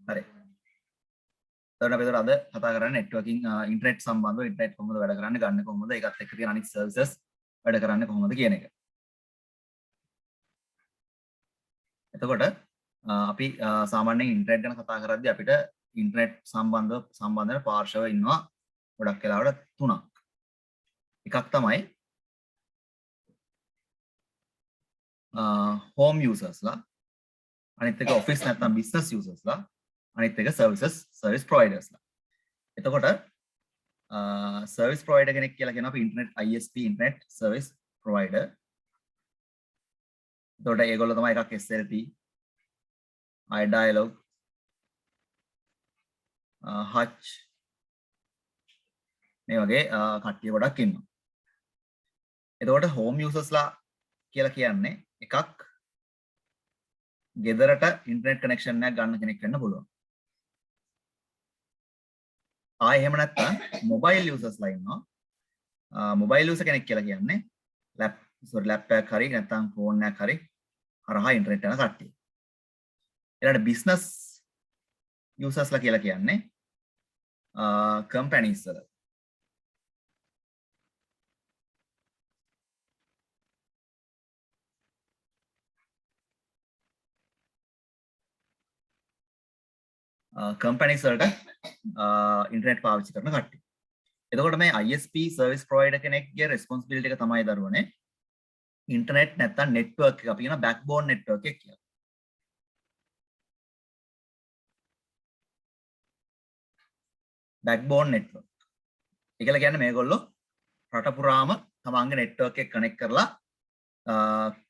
හරි. එතකොට අපි අද කතා කරන්නේ නෙට්වර්කින් ඉන්ටර්නෙට් සම්බන්ධව ඉන්ටර්නෙට් කොහොමද වැඩ කරන්නේ ගන්න කොහොමද ඒකත් එක්ක තියෙන අනිත් සර්විසස් වැඩ කරන්නේ කොහොමද කියන එක. එතකොට අපි සාමාන්‍යයෙන් ඉන්ටර්නෙට් ගැන කතා කරද්දී අපිට ඉන්ටර්නෙට් සම්බන්ධ පාර්ශව ඉන්නවා ගොඩක් වෙලාවට තුනක්. එකක් තමයි home usersලා, අනිත් එක office නැත්නම් business usersලා, අනිත් එක service providersලා. එතකොට service provider කෙනෙක් කියලා කියනවා අපි internet ISP internet service provider. එතකොට ඒගොල්ලෝ තමයි එකක් SLT, iDialog, Hutch මේ වගේ කට්ටිය ගොඩක් ඉන්නවා. එතකොට home usersලා කියලා කියන්නේ එකක් ගෙදරට ඉන්ටර්නෙට් කනෙක්ෂන් එකක් ගන්න කෙනෙක් වෙන්න පුළුවන්. ආයෙ එහෙම නැත්නම් මොබයිල් යූසර්ස්ලා ඉන්නවා. මොබයිල් යූසර් කෙනෙක් කියලා කියන්නේ ලැප්ටොප් එකක් හරි නැත්නම් ෆෝන් එකක් හරි හරහා ඉන්ටර්නෙට් යන කට්ටිය. ඊළඟට බිස්නස් යූසර්ස්ලා කියලා කියන්නේ කම්පැනිස් වල. කම්පැනිස් වලට ඉන්ටර්නෙට් පාවිච්චි කරන කට්ටිය. එතකොට මේ ISP සර්විස් ප්‍රොවයිඩර් කෙනෙක්ගේ රෙස්පොන්සිබිලිටි එක තමයි දරුවනේ ඉන්ටර්නෙට් නැත්නම් නෙට්වර්ක් එක අපි කියන බෑක්බෝන් නෙට්වර්ක් එක කියලා. බෑක්බෝන් නෙට්වර්ක්. ඒකල කියන්නේ මේගොල්ලෝ රට පුරාම තමන්ගේ නෙට්වර්ක් එක කනෙක්ට් කරලා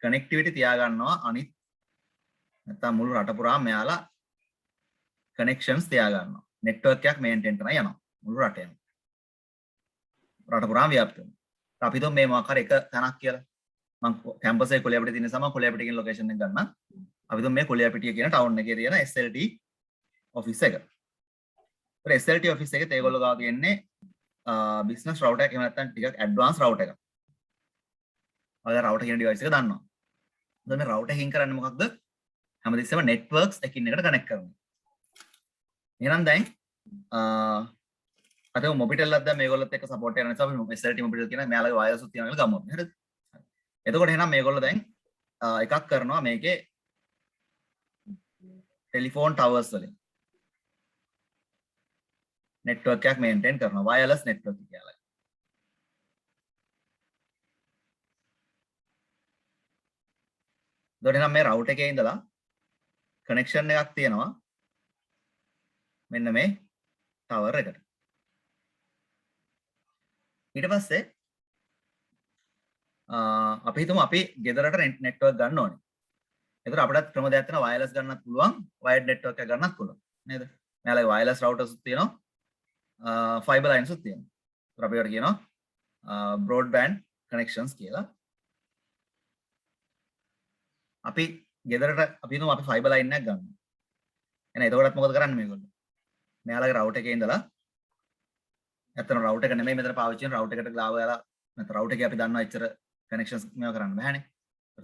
කනෙක්ටිවිටි තියාගන්නවා අනිත් නැත්නම් මුළු රට පුරාම මෙයාලා කනෙක්ෂන්ස් තියාගන්නවා. නෙට්වර්ක් එකක් මේන්ටේන් කරන යනවා මුළු රටේම. රට පුරාම ව්‍යාප්ත වෙනවා. අපි හිතමු මේ මොකක් හරි එක තැනක් කියලා. මම කැම්පස් එකේ කොළඹ තියෙන නිසා මම කොළඹ කියන ලොකේෂන් එක ගන්නම්. අපි හිතමු මේ කොළඹ කියන ටවුන් එකේ තියෙන SLT ඔෆිස් එක. ඒත් SLT ඔෆිස් එකේ ඒගොල්ලෝ ගාව තියෙන්නේ බිස්නස් රවුටර් එකක් එහෙම නැත්නම් ටිකක් ඇඩ්වාන්ස් රවුටර් එකක්. ඔය රවුටර් කියන ඩිවයිස් එක දන්නවා. දැන් මේ රවුටර් එකකින් කරන්නේ මොකක්ද? හැමතිස්සෙම නෙට්වර්ක්ස් එකින් එකට කනෙක්ට් කරනවා. එහෙනම් දැන් අද මොබිටෙල් එකක් දැන් මේගොල්ලොත් එක්ක සපෝට් කරන නිසා අපි SLT මොබිටෙල් කියන මෙයාලගේ වයර්ස් උත් තියනවා කියලා ගමු. හරිද? එතකොට එහෙනම් මේගොල්ලෝ දැන් එකක් කරනවා මේකේ ටෙලිෆෝන් ටවර්ස් වලින් නෙට්වර්ක් එකක් මේන්ටේන් කරනවා වයර්ලස් නෙට්වර්ක් කියලා. එතකොට එහෙනම් මේ රවුටර් එකේ ඉඳලා කනෙක්ෂන් එකක් තියෙනවා මෙන්න මේ ටවර් එකට. ඊට පස්සේ අපි හිතමු අපි ගෙදරට නෙට්වර්ක් ගන්න ඕනේ. ඒතර අපිටත් ක්‍රම දෙකක් තියෙනවා වයර්ලස් ගන්නත් පුළුවන් වයර්ඩ් නෙට්වර්ක් එකක් ගන්නත් පුළුවන් නේද? මෙයාලගේ වයර්ලස් රවුටර්ස් උත් තියෙනවා ෆයිබර් ලයින්ස් උත් තියෙනවා. ඒතර අපි ඒකට කියනවා බ්‍රෝඩ්බෑන්ඩ් කනෙක්ෂන්ස් කියලා. අපි ගෙදරට අපි හිතමු අපි ෆයිබර් ලයින් එකක් ගන්නවා. එහෙනම් එතකොටත් මොකද කරන්නේ මේගොල්ලෝ? මෙයාලගේ රවුටර් එකේ ඉඳලා නැත්නම් රවුටර් එක නෙමෙයි මෙතන පාවිච්චි කරන රවුටර් එකට ගාව යාලා නැත්නම් රවුටර් එකේ අපි දන්නවා එච්චර කනෙක්ෂන්ස් මේව කරන්න බෑනේ.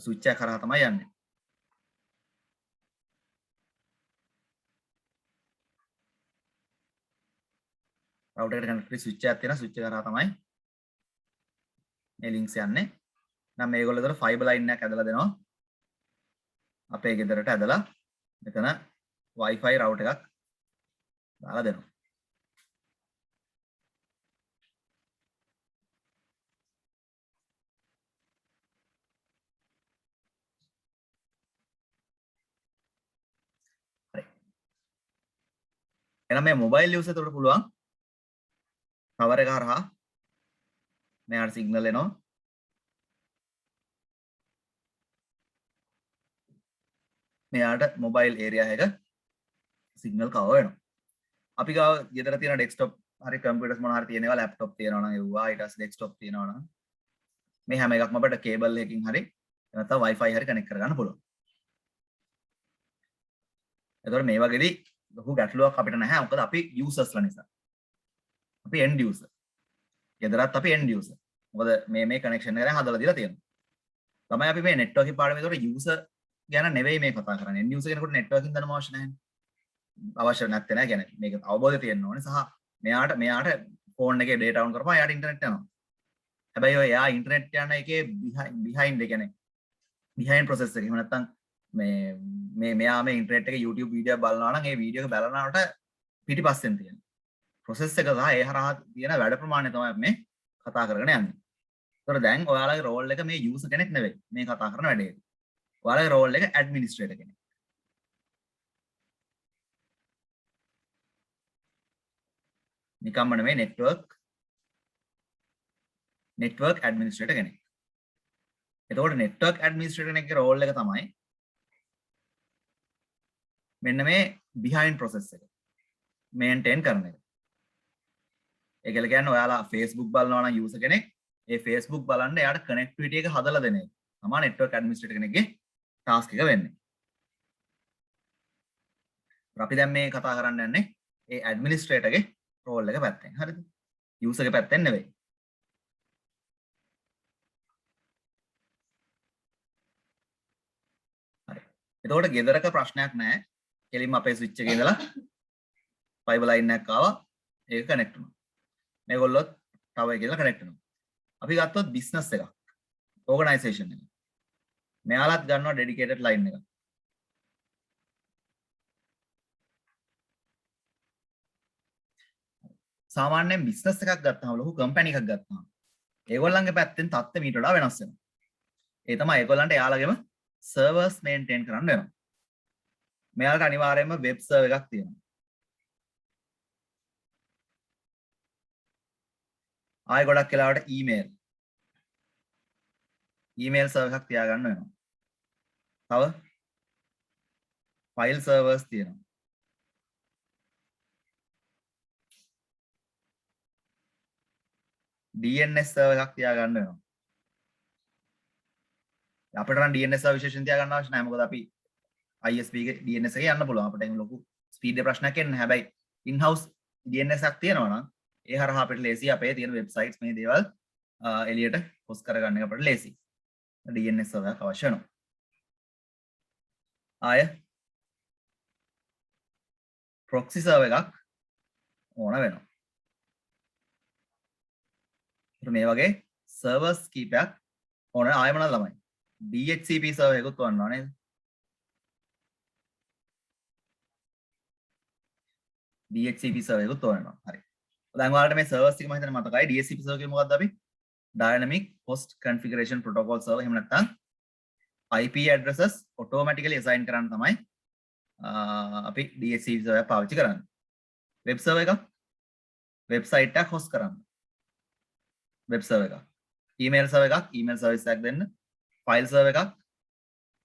ස්විච් එක කරා තමයි යන්නේ. රවුටර් එකට කනෙක්ට් ස්විච් එකක් තියෙනවා ස්විච් එක කරා තමයි මේ ලින්ක්ස් යන්නේ. නම් මේගොල්ලෝ දර ෆයිබර් ලයින් එකක් ඇදලා දෙනවා. අපේ ගෙදරට ඇදලා මෙතන Wi-Fi රවුටර් එකක් දාලා දෙනවා. එහෙනම් මේ මොබයිල් යූසර් එතකොට පුළුවන් ටවර් එක හරහා මෙයාට සිග්නල් එනවා. මෙයාට මොබයිල් ඒරියා එක සිග්නල් කවර් වෙනවා. අපි ගාව ගෙදර තියෙන ඩෙස්ක්ටොප් හරි කම්පියුටර්ස් මොනවා හරි තියෙනවා ලැප්ටොප් තියෙනවා නම් ඒවා ඊට පස්සේ ඩෙස්ක්ටොප් තියෙනවා නම් මේ හැම එකක්ම අපිට කේබල් එකකින් හරි නැත්නම් Wi-Fi හරි කනෙක්ට් කරගන්න පුළුවන්. එතකොට මේ වගේදී ලොකු ගැටලුවක් අපිට නැහැ. මොකද අපි යූසර්ස්ලා නිසා. අපි end user. ගෙදරත් අපි end user. මොකද මේ කනෙක්ෂන් එක දැන් හදලා දීලා තියෙනවා. තමයි අපි මේ නෙට්වර්කින් පාඩමේ ඒතකොට යූසර් ගැන නෙවෙයි මේ කතා කරන්නේ. end user කෙනෙකුට නෙට්වර්කින් දන්නම අවශ්‍ය නැහැ. අවශ්‍ය නැත්තේ නෑ. කියන්නේ මේක අවබෝධය තියෙන්න ඕනේ සහ මෙයාට ෆෝන් එකේ data on කරපුවා එයාට ඉන්ටර්නෙට් යනවා. හැබැයි ඔය එයා ඉන්ටර්නෙට් යන එකේ behind කියන්නේ behind process එක. එහෙම නැත්නම් මෙයා මේ ඉන්ටර්නෙට් එකේ YouTube වීඩියෝ බලනවා නම් ඒ වීඩියෝ එක බලනකොට පිටිපස්සෙන් තියෙන process එක සහ ඒ හරහා තියෙන වැඩ ප්‍රමාණය තමයි මේ කතා කරගෙන යන්නේ. ඒතකොට දැන් ඔයාලගේ රෝල් එක මේ යූසර් කෙනෙක් නෙවෙයි මේ කතා කරන වැඩේ. ඔයාලගේ රෝල් එක ඇඩ්මිනිස්ට්‍රේටර් කෙනෙක්. නිකම්ම නෙවෙයි නෙට්වර්ක් ඇඩ්මිනිස්ට්‍රේටර් කෙනෙක්. එතකොට නෙට්වර්ක් ඇඩ්මිනිස්ට්‍රේටර් කෙනෙක්ගේ රෝල් එක තමයි මෙන්න මේ behind process එක maintain කරන එක. ඒකල කියන්නේ ඔයාලා Facebook බලනවා නම් යූසර් කෙනෙක් ඒ Facebook බලන්න එයාට connectivity එක හදලා දෙන එක. තමයි network administrator කෙනෙක්ගේ task එක වෙන්නේ. අපි දැන් මේ කතා කරන්න යන්නේ ඒ administrator ගේ role එක පැත්තෙන්. හරිද? user ගේ පැත්තෙන් නෙවෙයි. හරි. එතකොට ගෙදරක ප්‍රශ්නයක් නැහැ. කෙලින්ම අපේ switch එකේ ඉඳලා fiber line එකක් ආවා. ඒක connect වුණා. මේගොල්ලොත් tower එකේ ඉඳලා connect වෙනවා. අපි ගත්තොත් business එකක්. organization එක. මෙයාලත් ගන්නවා dedicated line එක. සාමාන්‍යයෙන් business එකක් ගත්තාම ලොකු company එකක් ගත්තාම ඒගොල්ලන්ගේ පැත්තෙන් තත්ත්වය මීට වඩා වෙනස් වෙනවා. ඒ තමයි ඒගොල්ලන්ට එයාලගේම servers maintain කරන්න වෙනවා. මෙයාලට අනිවාර්යයෙන්ම web server එකක් තියෙනවා. ආයෙ ගොඩක් වෙලාවට email server එකක් තියාගන්න වෙනවා. තව file servers තියෙනවා. DNS server එකක් තියාගන්න වෙනවා. අපිට නම් DNS server විශේෂයෙන් තියාගන්න අවශ්‍ය නැහැ. මොකද අපි ISP එකේ DNS එකේ යන්න පුළුවන්. අපිට ඒක ලොකු ස්පීඩ් එක ප්‍රශ්නයක් එන්නේ නැහැ. හැබැයි in-house DNS එකක් තියෙනවා නම් ඒ හරහා අපිට ලේසි අපේ තියෙන වෙබ්සයිට්ස් මේ දේවල් එළියට පොස්ට් කරගන්න එක අපිට ලේසි. DNS server එකක් අවශ්‍ය වෙනවා. ආය proxy server එකක් ඕන වෙනවා. මේ වගේ servers කීපයක් ඕන ආයෙ මොනවද ළමයි? DHCP server එකකුත් වන්නවා නේද? DHCP server එකකුත් වන්නවා. හරි. දැන් ඔයාලට මේ servers ටික මම හිතන්නේ මතකයි. DHCP server කියන්නේ මොකක්ද අපි? Dynamic Host Configuration Protocol server. එහෙම නැත්නම් IP addresses automatically assign කරන්න තමයි අපි DHCP server පාවිච්චි කරන්නේ. web server එකක් website එකක් host කරන්න. web server එකක්. email server එකක් email service එකක් දෙන්න. file server එකක්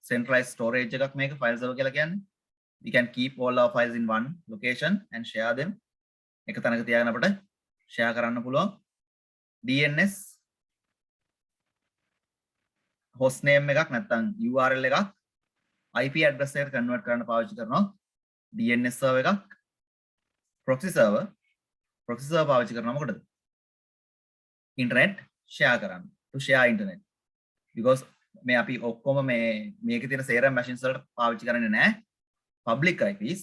centralized storage එකක් මේක file server කියලා කියන්නේ. We can keep all our files in one location and share them. එක තැනක තියාගෙන අපිට share කරන්න පුළුවන්. DNS host name එකක් නැත්නම් URL එකක් IP address එකට convert කරන්න පාවිච්චි කරනවා. DNS server එකක් proxy server පාවිච්චි කරනවා මොකටද? internet share කරන්න. to share internet. because මේ අපි ඔක්කොම මේකේ තියෙන සේරම machines වලට පාවිච්චි කරන්නේ නැහැ public IPs.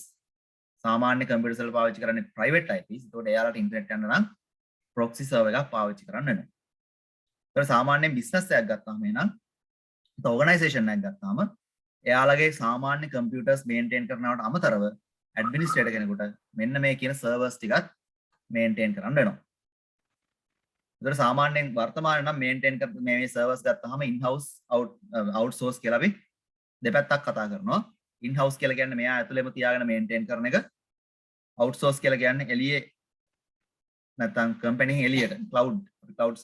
සාමාන්‍ය computers වල පාවිච්චි කරන්නේ private IPs. ඒකට එයාලට internet යන්න නම් proxy server එකක් පාවිච්චි කරන්න වෙනවා. ඒකට සාමාන්‍ය business එකක් ගත්තාම එහෙනම් organization එකක් ගත්තාම එයාලගේ සාමාන්‍ය computers maintain කරනවට අමතරව administrator කෙනෙකුට මෙන්න මේ කියන servers ටිකත් maintain කරන්න වෙනවා. ඒකට සාමාන්‍යයෙන් වර්තමානයේ නම් maintain කර මේ servers ගත්තාම in-house outsource කියලා අපි දෙපැත්තක් කතා කරනවා. in-house කියලා කියන්නේ මෙයා ඇතුළේම තියාගෙන maintain කරන එක. outsource කියලා කියන්නේ එළියේ නැත්නම් company එළියට cloud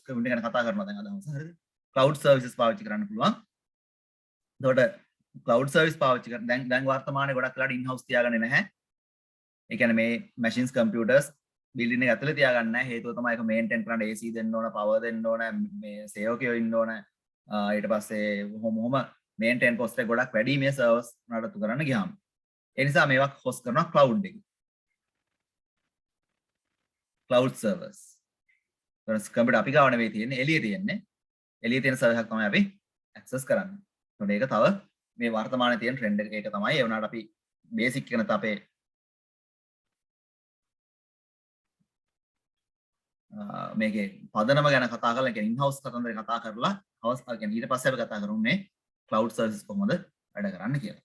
computing ගැන කතා කරනවා දැන් අදහස හරිද? cloud services පාවිච්චි කරන්න පුළුවන්. එතකොට cloud service පාවිච්චි කරන දැන් වර්තමානයේ ගොඩක් වෙලාට in-house තියාගන්නේ නැහැ. ඒ කියන්නේ මේ machines computers building එක ඇතුලේ තියාගන්න නැහැ. හේතුව තමයි ඒක maintain කරන්න AC දෙන්න ඕන, power දෙන්න ඕන, මේ සේවකයෝ ඉන්න ඕන. ඊට පස්සේ කොහොම maintain cost එක ගොඩක් වැඩි මේ servers නඩත්තු කරන්න ගියාම. ඒ නිසා මේවා host කරනවා cloud එකේ. cloud servers. කම්පියුටර් අපි ගාව නෙවෙයි තියෙන්නේ එළියේ තියෙන්නේ. එළියේ තියෙන server එකක් තමයි අපි access කරන්නේ. ඒකට ඒක තව මේ වර්තමානයේ තියෙන trend එක තමයි ඒ වුණාට අපි basic එක නැත්නම් අපේ මේකේ පදනම ගැන කතා කරලා කියන්නේ in-house කතන්දරේ කතා කරලා කියන්නේ ඊට පස්සේ අපි කතා කරමු මේ cloud services කොහොමද වැඩ කරන්න කියලා.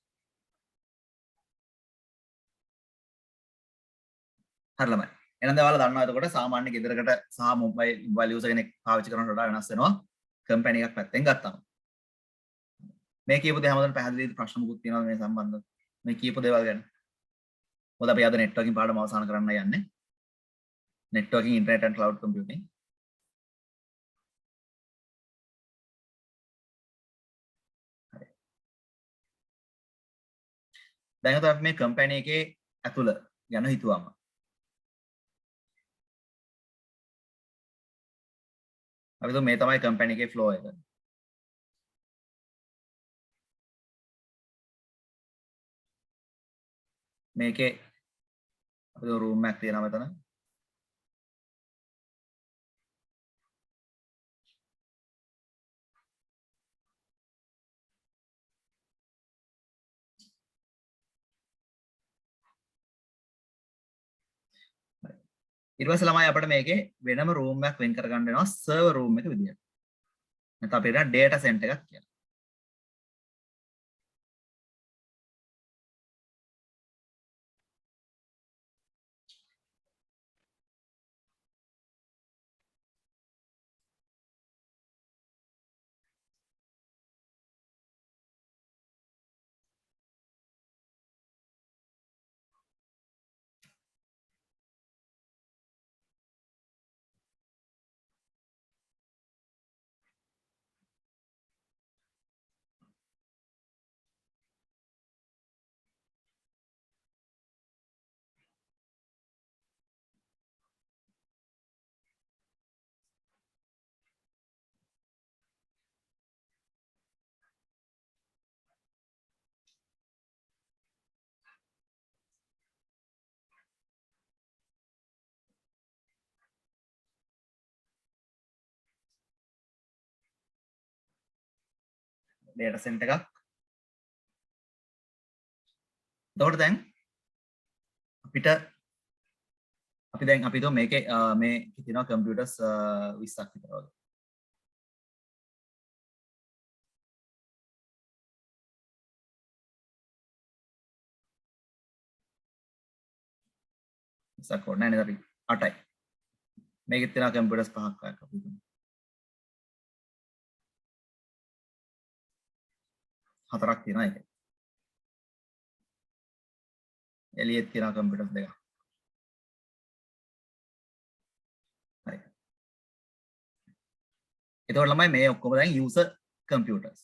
හරි ළමයි. එහෙනම් දැන් ඔයාලා දන්නවා එතකොට සාමාන්‍ය ගෙදරකට සහ මොබයිල් යූසර් කෙනෙක් පාවිච්චි කරනට වඩා වෙනස් වෙනවා කම්පැනි එකක් පැත්තෙන් ගත්තාම. මේ කියපු දේ හැමදාම පැහැදිලිද ප්‍රශ්න මුකුත් තියෙනවද මේ සම්බන්ධව? මේ කියපු දේවල් ගැන. මොකද අපි අද නෙට්වර්කින් පාඩම අවසන් කරන්න යන්නේ. networking, internet and cloud computing. දැන් අපි මේ කම්පැනි එකේ ඇතුළ යන හිතුවම අපි මේ තමයි කම්පැනි එකේ ෆ්ලෝ එක. මේකේ අපි රූම් එකක් තියෙනවා මෙතන. ඊට පස්සේ ළමයි අපිට මේකේ වෙනම රූම් එකක් වෙන් කරගන්න වෙනවා සර්වර් රූම් එක විදියට. නැත්නම් අපිට ඩේටා සෙන්ටර් එකක් කියලා. ඩේටා සෙන්ටර් එකක්. එතකොට දැන් අපිට අපි දැන් අපි හිතමු මේකේ මේ තියෙනවා කම්පියුටර්ස් 20ක් විතර වගේ. සකෝ නෑ නේද අපි 8යි. මේකෙත් තියෙනවා කම්පියුටර්ස් 5ක් වගේ අපි හිතමු. 4ක් තියෙනවා ඒක. එළියෙත් තියෙනවා කම්පියුටර්ස් 2ක්. හරි. එතකොට ළමයි මේ ඔක්කොම දැන් යූසර් කම්පියුටර්ස්.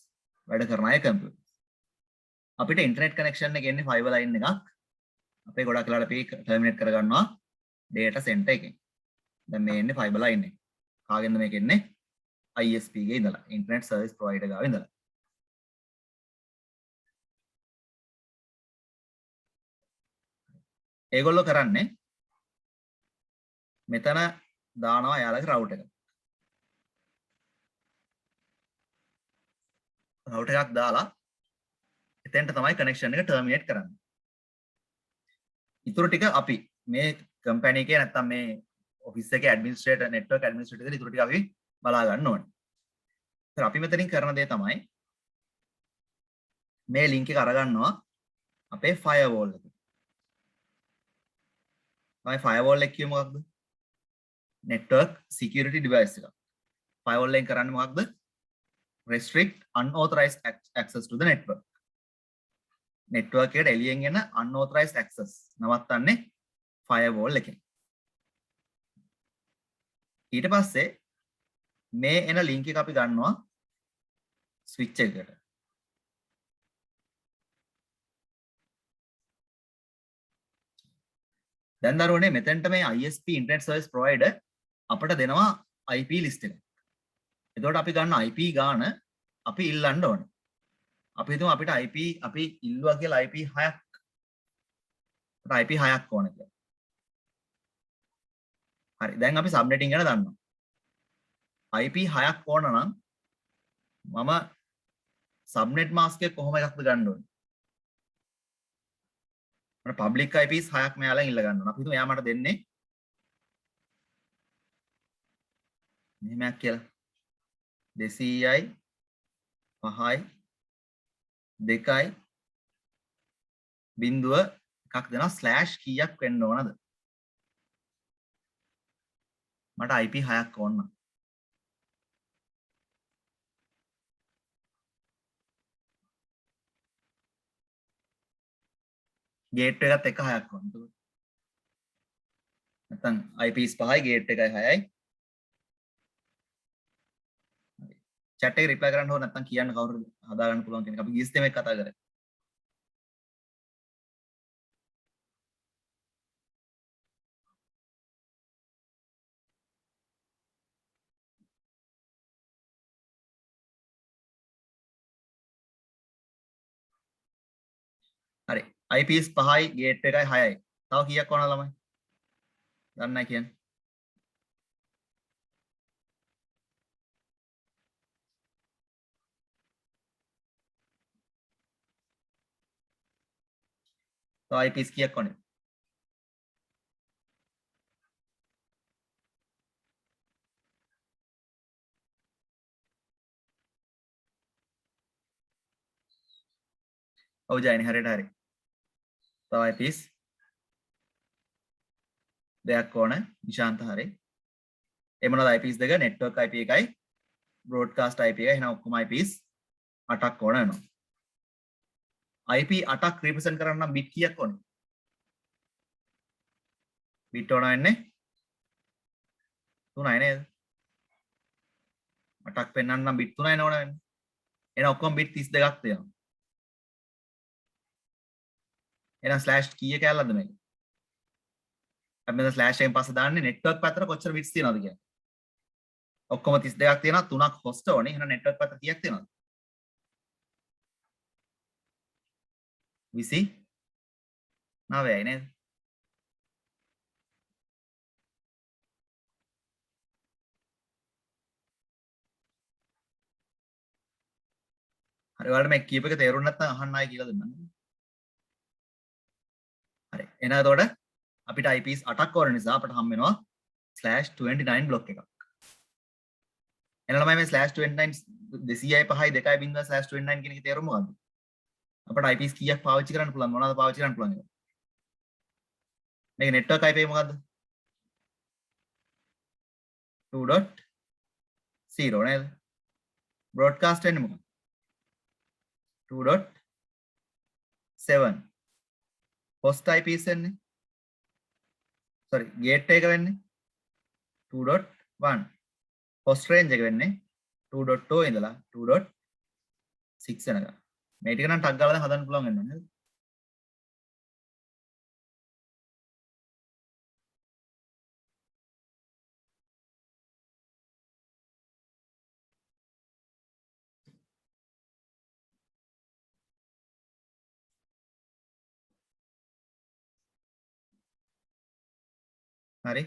වැඩ කරන අය කම්පියුටර්ස්. අපිට ඉන්ටර්නෙට් කනෙක්ෂන් එක එන්නේ ෆයිබර් ලයින් එකක්. අපේ ගොඩක් වෙලාවට අපි ටර්මිනේට් කරගන්නවා ඩේටා සෙන්ටර් එකෙන්. දැන් මේ එන්නේ ෆයිබර් ලයින් එක. කාගෙන්ද මේක එන්නේ? ISP ගේ ඉඳලා. ඉන්ටර්නෙට් සර්විස් ප්‍රොවයිඩර් ගාව ඉඳලා. ඒගොල්ලෝ කරන්නේ මෙතන දානවා යාලගේ රවුටර් එක. රවුටර් එකක් දාලා එතෙන්ට තමයි කනෙක්ෂන් එක ටර්මිනේට් කරන්නේ. ඊටු ටික අපි මේ කම්පැනි එකේ නැත්තම් මේ ඔෆිස් එකේ ඇඩ්මිනිස්ට්‍රේටර් නෙට්වර්ක් ඇඩ්මිනිස්ට්‍රේටර් ඉතින් ඊටු ටික අපි බලා ගන්න ඕනේ. ඒත් අපි මෙතනින් කරන දේ තමයි මේ ලින්ක් එක අරගන්නවා අපේ ෆයර්වෝල් එකට. මේ ෆයර්වෝල් එක කියමු මොකක්ද? network security device එක. ෆයර්වෝල් එකෙන් කරන්නේ මොකක්ද? restrict unauthorized access to the network. network එකට එළියෙන් එන unauthorized access නවත්තන්නේ firewall එකෙන්. ඊට පස්සේ මේ එන link එක අපි ගන්නවා switch එකකට. දැන් දරුවනේ මෙතෙන්ට මේ ISP internet service provider අපිට දෙනවා IP list එක. එතකොට අපි ගන්න IP ගාන අපි ඉල්ලන්න ඕනේ. අපි හිතමු අපිට IP අපි ඉල්ලුවා කියලා IP 6ක්. අපිට IP 6ක් ඕනේ කියලා. හරි. දැන් අපි සබ්නෙටින් ගැන දන්නවා. IP 6ක් ඕන නම් මම සබ්නෙට් මාස්ක් එක කොහොම එකක්ද ගන්න ඕනේ? මම පබ්ලික් IPs 6ක් මෙයාලෙන් ඉල්ල ගන්න ඕන. අපි හිතමු එයා මට දෙන්නේ මෙහෙමයක් කියලා 200යි 5යි 2යි බිංදුව එකක් දෙනවා ස්ලෑෂ් කීයක් වෙන්න ඕනද? මට IP 6ක් ඕන. ගේට් එකත් එක 6ක් ඕන. නැත්නම් IPs 5යි ගේට් එකයි 6යි. chat එක reply කරන්න ඕන නැත්නම් කියන්න කවුරුද හදාගන්න පුළුවන් කෙනෙක්. අපි 20 දෙනෙක් කතා කරා. හරි. IPs 5යි ගේට් එකයි 6යි. තව කීයක් ඕනද ළමයි? දන්නේ නැහැ කියන්නේ. තව IPs කීයක් ඕනද? ඔව් ජයනි හරියට හරි. තව IPs දෙකක් ඕන. නිශාන්ත හරි. ඒ මොනවද IPs දෙක? network IP එකයි broadcast IP එක. එහෙනම් ඔක්කොම IPs 8ක් ඕන වෙනවා. IP 8ක් represent කරන්න නම් bit කීයක් ඕනද? bit ඕන වෙන්නේ 3යි නේද? 8ක් පෙන්වන්න නම් bit 3යි ඕන වෙන්නේ. එහෙනම් ඔක්කොම bit 32ක් තියෙනවා. එහෙනම් ස්ලෑෂ් කීයක ඇල්ලද මේක? අපි මෙතන ස්ලෑෂ් එකෙන් පස්සේ දාන්නේ network පැත්තට කොච්චර bits තියෙනවද කියන්නේ. ඔක්කොම 32ක් තියෙනවා 3ක් host ඕනේ. එහෙනම් network පැත්තට කීයක් තියෙනවද? 29යි නේද? හරි ඔයාලට මේ කීප එක තේරුම් නැත්නම් අහන්න ආයි කියලා දෙන්නම්. හරි. එහෙනම් එතකොට අපිට IPs 8ක් ඕන නිසා අපිට හම් වෙනවා /29 බ්ලොක් එකක්. එහෙනම් ළමයි මේ /29 200යි 5යි 2යි බිංදුව /29 කියන එකේ තේරුම මොකද්ද? අපිට IPs කීයක් පාවිච්චි කරන්න පුළුවන් මොනවද පාවිච්චි කරන්න පුළුවන්? මේක network IP මොකද්ද? 2.0 නේද? broadcast වෙන්නේ මොකක්ද? 2.7 host IPs වෙන්නේ sorry gate එක වෙන්නේ 2.1 host range එක වෙන්නේ 2.0 ඉඳලා 2.6 වෙනකම් මේ ටික නම් ටක් ගාලා දැන් හදන්න පුළුවන් වෙනවා නේද? හරි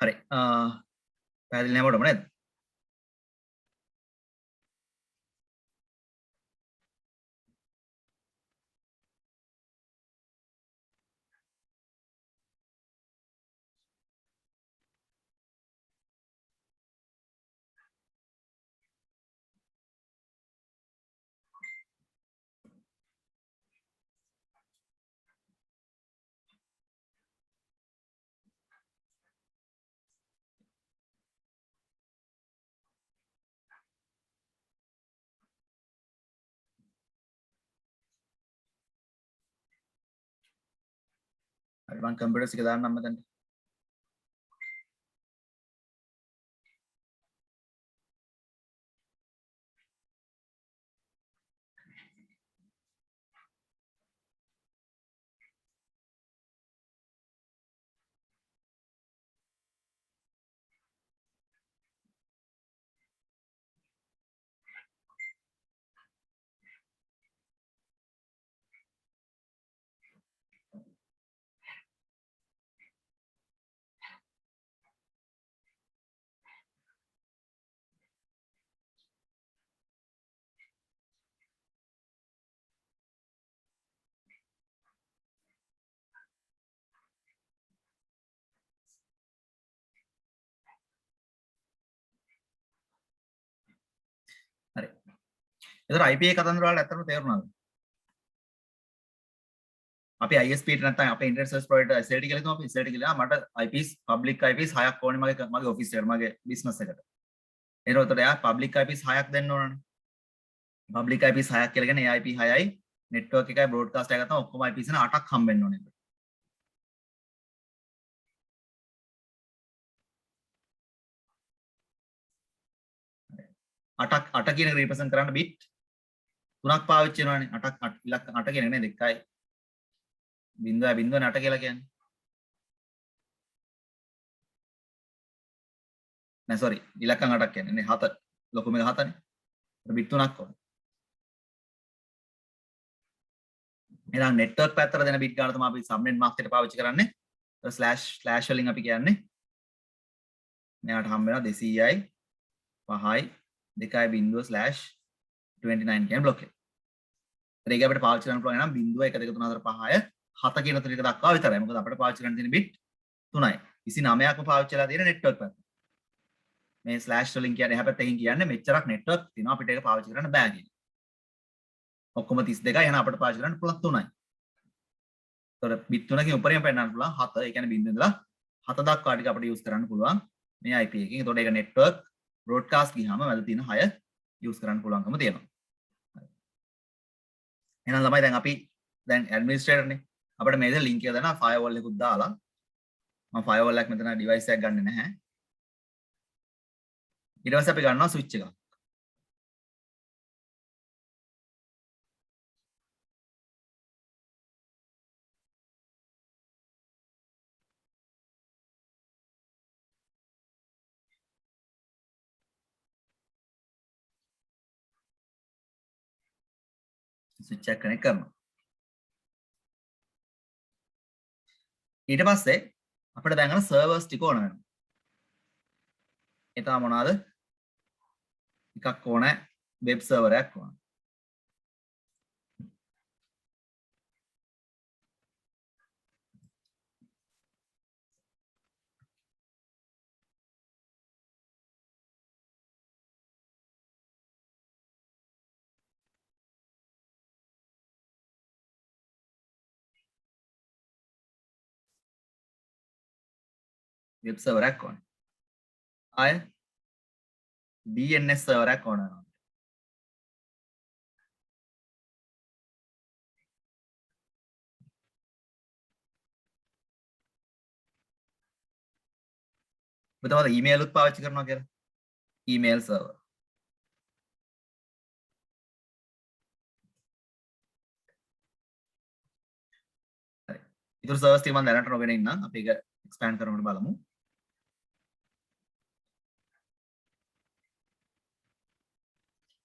හරි පැහැදිලි නැවටම නේද? හරි මම කම්පියුටර්ස් එක දාන්නම් මෙතනට. ඒතර IP එක කතන්දර වලට ඇත්තටම තේරුණාද? අපි ISP ට නැත්නම් අපේ ඉන්ටර්නෙට් සර්විස් ප්‍රොවයිඩර් SLT කියලා හිතමු. අපි SLT කියලා මට IPs public IPs 6ක් ඕනේ මගේ ඔෆිස් එකට මගේ බිස්නස් එකට. ඒතකොට එයා public IPs 6ක් දෙන්න ඕනනේ. public IPs 6ක් කියලා කියන්නේ IP 6යි network එකයි broadcast එකයි ගත්තම ඔක්කොම IPs න 8ක් හම්බෙන්න ඕනේ. 8 කියන එක රිප්‍රසන්ට් කරන්න බිට් 3ක් පාවිච්චි වෙනවානේ. 8ක් ඉලක්ක 8 කියන එක නේද? 1යි 0.0 8 කියලා කියන්නේ. නෑ සෝරි ඉලක්කම් 8ක් කියන්නේ නේ 7 ලොකුම එක 7නේ. බිට් 3ක් ඕනේ. එහෙනම් නෙට්වර්ක් පැත්තට දෙන බිට් ගන්න තමයි අපි සබ්නෙට් මාස්ක් එකට පාවිච්චි කරන්නේ. ස්ලෑෂ් වලින් අපි කියන්නේ මෙයාට හම්බ වෙනවා 200යි 5යි 2.0/29 කියන බ්ලොක් එක. ඒක අපිට පාවිච්චි කරන්න පුළුවන් නම් 0 1 2 3 4 5 7 කියන තුන එක දක්වා විතරයි. මොකද අපිට පාවිච්චි කරන්න තියෙන බිට් 3යි. 29ක්ම පාවිච්චි වෙලා තියෙන නෙට්වර්ක් පැත්ත. මේ ස්ලෑෂ් වලින් කියන්නේ එහා පැත්තකින් කියන්නේ මෙච්චරක් නෙට්වර්ක් තියෙනවා අපිට ඒක පාවිච්චි කරන්න බෑ කියන. ඔක්කොම 32යි එහෙනම් අපිට පාවිච්චි කරන්න පුළුවන් 3යි. ඒතර බිට් 3කින් උඩරින් පෙන්නන්න පුළුවන් 7. ඒ කියන්නේ 0 ඉඳලා 7 දක්වා ටික අපිට යූස් කරන්න පුළුවන් මේ IP එකකින්. ඒතකොට ඒක නෙට්වර්ක් බ්‍රෝඩ්කාස්ට් ගියාම වැල තියෙන 6 යූස් කරන්න පුළුවන්කම තියෙනවා. එහෙනම් ළමයි දැන් අපි දැන් ඇඩ්මිනිස්ට්‍රේටර් නේ. අපිට මේක ලින්ක් එක දානවා ෆයර්වෝල් එකකුත් දාලා. මම ෆයර්වෝල් එකක් මෙතන ඩිවයිස් එකක් ගන්නෙ නැහැ. ඊට පස්සේ අපි ගන්නවා ස්විච් එකක්. ස්විච් එක කනෙක්ට් කරනවා. ඊට පස්සේ අපිට දැන් අර සර්වර්ස් ටික ඕන වෙනවා. ඒ තමයි මොනවාද? එකක් ඕනේ වෙබ් සර්වරයක් ඕන. වෙබ් සර්වරයක් ඕන. ආය DNS සර්වරයක් ඕන වෙනවා. ඔබ තමයි ඊමේල් උත් පාවිච්චි කරනවා කියලා. Email server. හරි. ඊටු සර්වර්ස් ටික මම දැනට නොගෙන ඉන්නම්. අපි ඒක එක්ස්පෑන්ඩ් කරනකොට බලමු.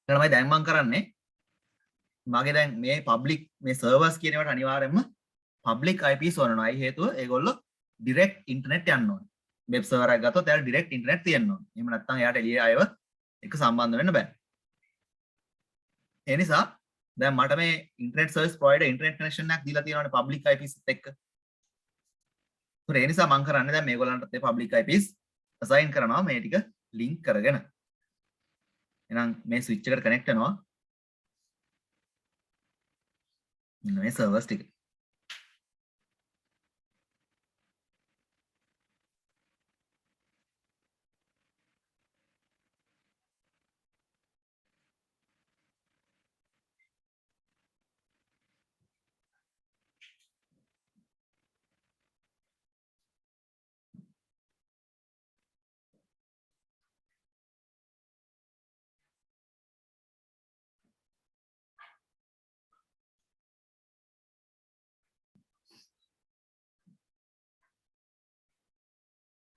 ඊළඟට දැන් මම කරන්නේ මගේ දැන් මේ පබ්ලික් මේ සර්වර්ස් කියන ඒවාට අනිවාර්යයෙන්ම පබ්ලික් IPs ඕනනවා. ඒ හේතුව ඒගොල්ලෝ ඩිරෙක්ට් ඉන්ටර්නෙට් යන්න ඕනේ. වෙබ් සර්වර් එකක් ගත්තොත් එයාට ඩිරෙක්ට් ඉන්ටර්නෙට් තියෙන්න ඕනේ. එහෙම නැත්නම් එයාට එළියේ අයව එක සම්බන්ධ වෙන්න බෑ. ඒ නිසා දැන් මට මේ internet service provider internet connection එකක් දීලා තියෙනවානේ පබ්ලික් IPs එක්ක. ඒත් ඒ නිසා මම කරන්නේ දැන් මේගොල්ලන්ට මේ පබ්ලික් IPs assign කරනවා මේ ටික ලින්ක් කරගෙන. එහෙනම් මේ ස්විච් එකට කනෙක්ට් වෙනවා. මේ සර්වර්ස් ටික.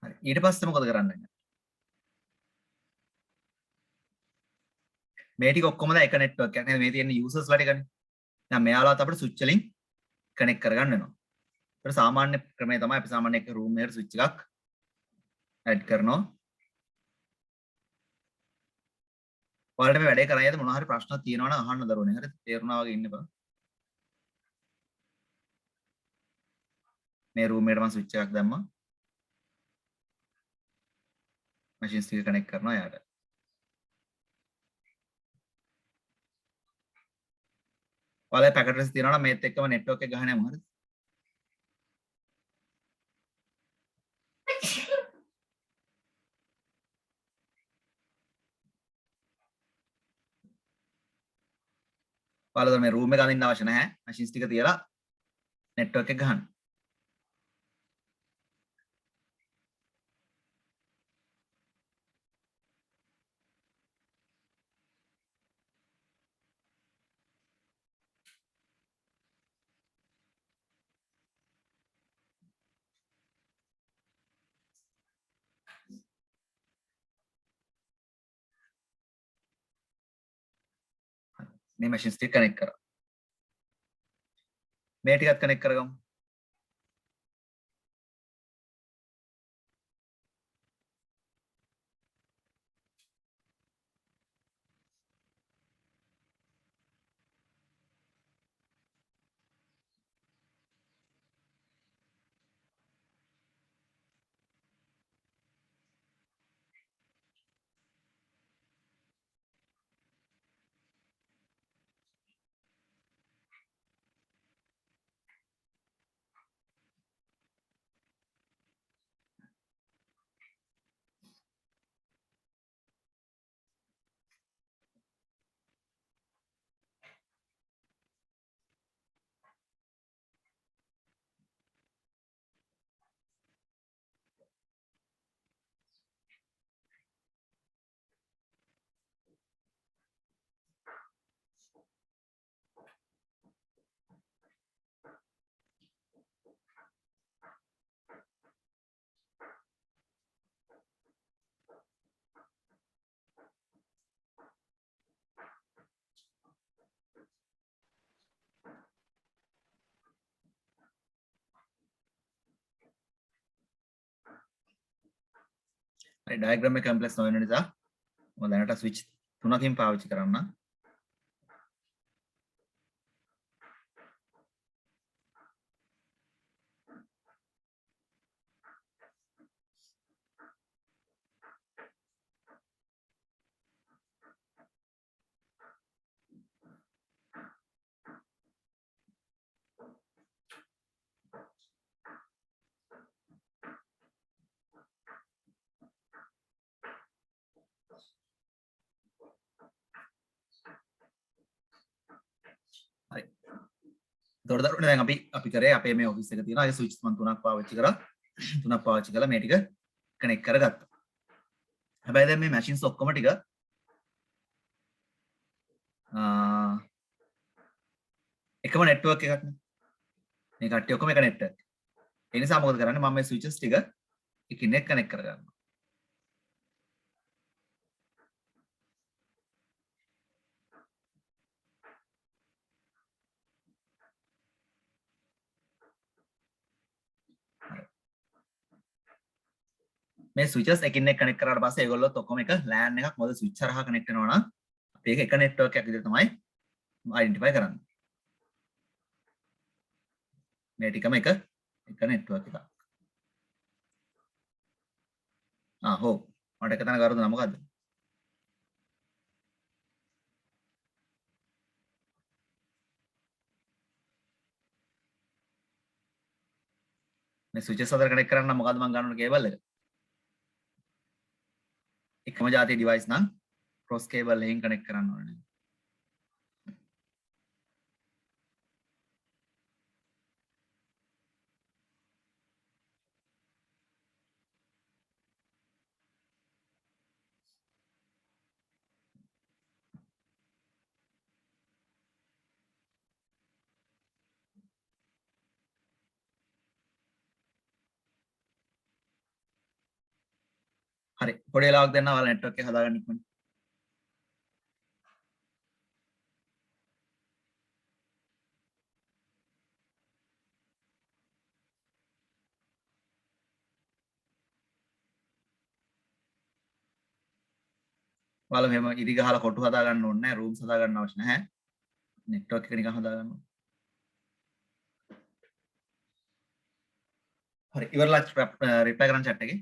හරි. ඊට පස්සේ මොකද කරන්නේ? මේ ටික ඔක්කොම දැන් එක නෙට්වර්ක් එකක් නේද? මේ තියෙන යූසර්ස් ලා ටිකනේ. දැන් මෙයාලාත් අපිට ස්විච් වලින් කනෙක්ට් කරගන්න වෙනවා. ඒකට සාමාන්‍ය ක්‍රමය තමයි අපි සාමාන්‍ය එක රූම් එකට ස්විච් එකක් ඇඩ් කරනවා. ඔයාලට මේ වැඩේ කරන් යද්දි මොනවා හරි ප්‍රශ්නක් තියෙනවා නම් අහන්න දරුවනේ. හරිද? තේරුණා වගේ ඉන්න බෑ. මේ රූම් එකට මම ස්විච් එකක් දැම්මා. මැෂින්ස් ටික කනෙක්ට් කරනවා යාට. ඔයාලගේ පැකට් ඇඩ්‍රස් තියෙනවා නම් මේත් එක්කම නෙට්වර්ක් එක ගහන්න යමු හරිද? ඔයාලා මේ රූම් එක අඳින්න අවශ්‍ය නැහැ. මැෂින්ස් ටික තියලා නෙට්වර්ක් එක ගහන්න. මේ මැෂින්ස් ටික කනෙක්ට් කරා. මේ ටිකත් කනෙක්ට් කරගමු. හරි ඩයග්‍රෑම් එක කම්ප්ලෙක්ස් නොවන නිසා මම දැනට ස්විච් තුනකින් පාවිච්චි කරන්න. හරි. එතකොට දරුවනේ දැන් අපි කරේ අපේ මේ ඔෆිස් එක තියෙනවා. ඒ ස්විච් මම තුනක් පාවිච්චි කරා. තුනක් පාවිච්චි කළා මේ ටික කනෙක්ට් කරගත්තා. හැබැයි දැන් මේ මැෂින්ස් ඔක්කොම ටික එකම නෙට්වර්ක් එකක් නේ. මේ කට්ටිය ඔක්කොම එක නෙට්වර්ක්. ඒ නිසා මොකද කරන්නේ මම මේ ස්විචස් ටික එකින් එක කනෙක්ට් කරගන්නවා. මේ ස්විචස් එකින් එක කනෙක්ට් කරාට පස්සේ ඒගොල්ලොත් ඔක්කොම එක LAN එකක් මොකද ස්විච් හරහා කනෙක්ට් වෙනවා නම් අපි ඒක එක නෙට්වර්ක් එකක් විදිහට තමයි අයිඩෙන්ටිෆයි කරන්නේ. මේ ටිකම එක නෙට්වර්ක් එකක්. හෝ මට එක තැනක වරදුනා මොකද්ද? මේ ස්විචස් අතර කනෙක්ට් කරන්න මොකද්ද මම ගන්න ඕන කේබල් එක? එකම જાතිය ඩිවයිස් නම් ක්‍රොස් කේබල් එකකින් කනෙක්ට් කරන්න ඕනේ. හරි පොඩි වෙලාවක් දෙන්න ඔයාලා නෙට්වර්ක් එක හදාගන්න ඉක්මනට. ඔයාලා මෙහෙම ඉරි ගහලා කොටු හදාගන්න ඕනේ නැහැ. රූම්ස් හදාගන්න අවශ්‍ය නැහැ. නෙට්වර්ක් එක නිකන් හදාගන්න ඕනේ. හරි ඉවරලා රිප්ලයි කරන්න chat එකේ.